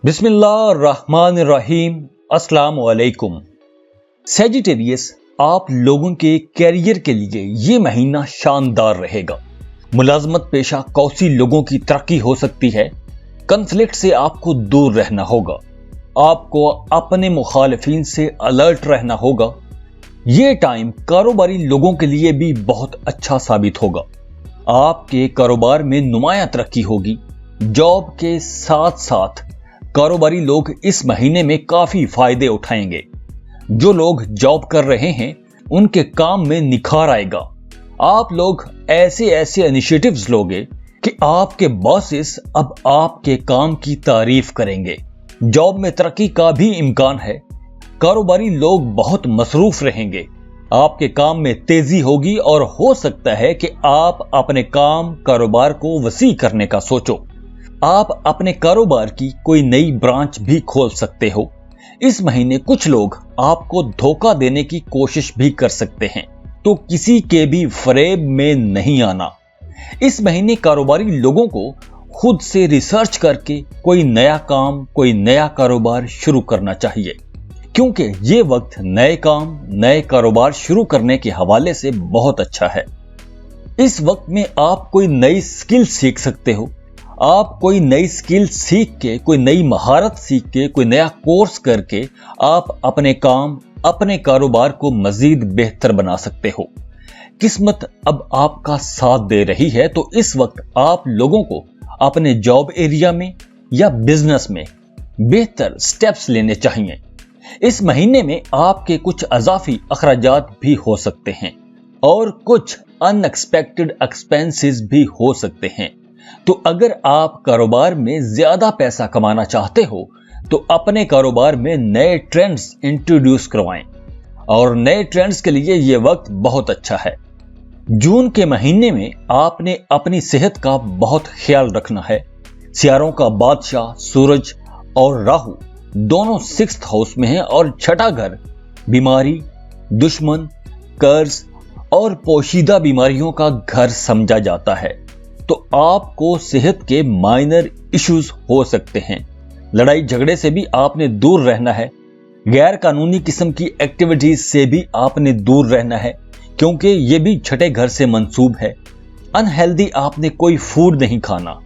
बिस्मिल्लाहिर्रहमानिर्रहीम। अस्सलाम वालेकुम। सैजिटेरियस, आप लोगों के कैरियर के लिए ये महीना शानदार रहेगा। मुलाजमत पेशा कौसी लोगों की तरक्की हो सकती है। कन्फ्लिक्ट से आपको दूर रहना होगा। आपको अपने मुखालिफिन से अलर्ट रहना होगा। ये टाइम कारोबारी लोगों के लिए भी बहुत अच्छा साबित होगा। आपके कारोबार में नुमायां तरक्की होगी। जॉब के साथ साथ कारोबारी लोग इस महीने में काफी फायदे उठाएंगे। जो लोग जॉब कर रहे हैं उनके काम में निखार आएगा। आप लोग ऐसे इनिशिएटिव्स लोगे कि आपके बॉसेस अब आपके काम की तारीफ करेंगे। जॉब में तरक्की का भी इम्कान है। कारोबारी लोग बहुत मसरूफ रहेंगे। आपके काम में तेजी होगी और हो सकता है कि आप अपने कारोबार को वसी करने का सोचो। आप अपने कारोबार की कोई नई ब्रांच भी खोल सकते हो। इस महीने कुछ लोग आपको धोखा देने की कोशिश भी कर सकते हैं, तो किसी के भी फरेब में नहीं आना। इस महीने कारोबारी लोगों को खुद से रिसर्च करके कोई नया काम, कोई नया कारोबार शुरू करना चाहिए, क्योंकि ये वक्त नए काम, नए कारोबार शुरू करने के हवाले से बहुत अच्छा है। इस वक्त में आप कोई नई स्किल सीख सकते हो। आप कोई नई स्किल सीख के, कोई नई महारत सीख के, कोई नया कोर्स करके आप अपने काम, अपने कारोबार को मजीद बेहतर बना सकते हो। किस्मत अब आपका साथ दे रही है, तो इस वक्त आप लोगों को अपने जॉब एरिया में या बिजनेस में बेहतर स्टेप्स लेने चाहिए। इस महीने में आपके कुछ अजाफी अखराजात भी हो सकते हैं और कुछ अनएक्सपेक्टेड एक्सपेंसेस भी हो सकते हैं। तो अगर आप कारोबार में ज्यादा पैसा कमाना चाहते हो तो अपने कारोबार में नए ट्रेंड्स इंट्रोड्यूस करवाएं, और नए ट्रेंड्स के लिए यह वक्त बहुत अच्छा है। जून के महीने में आपने अपनी सेहत का बहुत ख्याल रखना है। सियारों का बादशाह सूरज और राहु दोनों 6th हाउस में हैं और छठा घर बीमारी, दुश्मन, कर्ज और पोशीदा बीमारियों का घर समझा जाता है। तो आपको सेहत के माइनर इश्यूज हो सकते हैं। लड़ाई झगड़े से भी आपने दूर रहना है। गैर कानूनी किस्म की एक्टिविटीज से भी आपने दूर रहना है, क्योंकि ये भी छठे घर से मंसूब है। अनहेल्दी आपने कोई फूड नहीं खाना।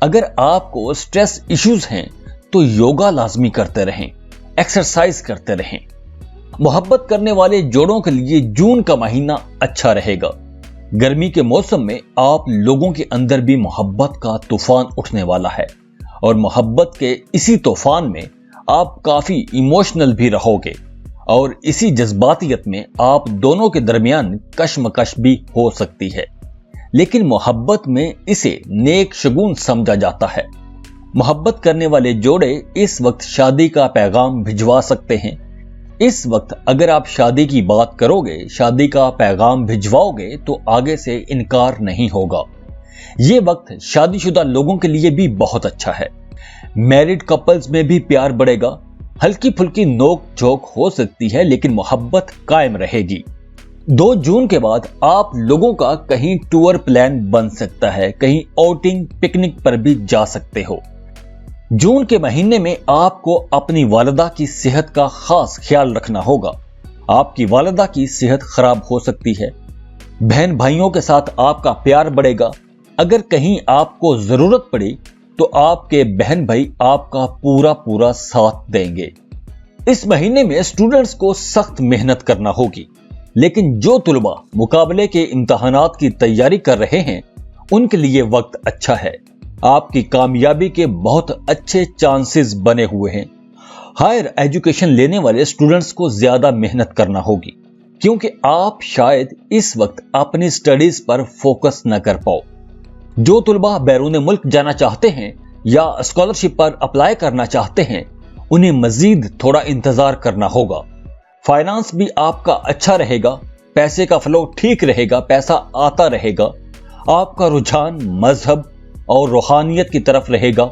अगर आपको स्ट्रेस इश्यूज हैं तो योगा लाजमी करते रहें, एक्सरसाइज करते रहें। मोहब्बत करने वाले जोड़ों के लिए जून का महीना अच्छा रहेगा। गर्मी के मौसम में आप लोगों के अंदर भी मोहब्बत का तूफान उठने वाला है, और मोहब्बत के इसी तूफान में आप काफी इमोशनल भी रहोगे, और इसी जज्बातियत में आप दोनों के दरमियान कशमकश भी हो सकती है। लेकिन मोहब्बत में इसे नेक शगुन समझा जाता है। मोहब्बत करने वाले जोड़े इस वक्त शादी का पैगाम भिजवा सकते हैं। इस वक्त अगर आप शादी की बात करोगे, शादी का पैगाम भिजवाओगे, तो आगे से इनकार नहीं होगा। ये वक्त शादीशुदा लोगों के लिए भी बहुत अच्छा है। मैरिड कपल्स में भी प्यार बढ़ेगा। हल्की फुल्की नोक झोंक हो सकती है, लेकिन मोहब्बत कायम रहेगी। 2 जून के बाद आप लोगों का कहीं टूर प्लान बन सकता है। कहीं आउटिंग, पिकनिक पर भी जा सकते हो। जून के महीने में आपको अपनी वालिदा की सेहत का खास ख्याल रखना होगा। आपकी वालिदा की सेहत खराब हो सकती है। बहन भाइयों के साथ आपका प्यार बढ़ेगा। अगर कहीं आपको जरूरत पड़ी तो आपके बहन भाई आपका पूरा साथ देंगे। इस महीने में स्टूडेंट्स को सख्त मेहनत करना होगी, लेकिन जो तुलबा मुकाबले के इम्तहानात की तैयारी कर रहे हैं उनके लिए वक्त अच्छा है। आपकी कामयाबी के बहुत अच्छे चांसेस बने हुए हैं। हायर एजुकेशन लेने वाले स्टूडेंट्स को ज्यादा मेहनत करना होगी, क्योंकि आप शायद इस वक्त अपनी स्टडीज पर फोकस न कर पाओ। जो तुलबा बैरून मुल्क जाना चाहते हैं या स्कॉलरशिप पर अप्लाई करना चाहते हैं, उन्हें मजीद थोड़ा इंतजार करना होगा। फाइनेंस भी आपका अच्छा रहेगा। पैसे का फ्लो ठीक रहेगा, पैसा आता रहेगा। आपका रुझान मजहब और रूहानियत की तरफ रहेगा,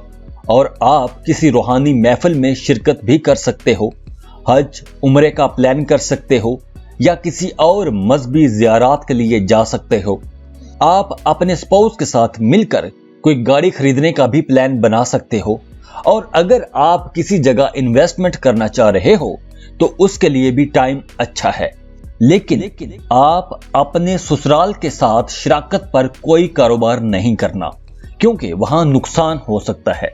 और आप किसी रूहानी महफिल में शिरकत भी कर सकते हो। हज, उम्रे का प्लान कर सकते हो, या किसी और मजहबी ज़ियारत के लिए जा सकते हो। आप अपने स्पाउस के साथ मिलकर कोई गाड़ी खरीदने का भी प्लान बना सकते हो। اور اگر آپ کسی جگہ انویسٹمنٹ کرنا چاہ رہے ہو تو اس کے لیے بھی ٹائم اچھا ہے، لیکن آپ اپنے سسرال کے ساتھ شراکت پر کوئی کاروبار نہیں کرنا، کیونکہ وہاں نقصان ہو سکتا ہے۔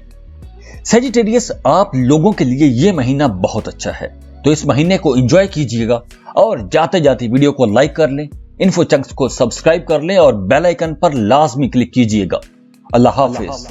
سیجیٹیریس آپ لوگوں کے لیے یہ مہینہ بہت اچھا ہے، تو اس مہینے کو انجوائے کیجئے گا اور جاتے جاتے ویڈیو کو لائک کر لیں، انفو چنکس کو سبسکرائب کر لیں اور بیل آئیکن پر لازمی کلک کیجئے گا۔ اللہ حافظ۔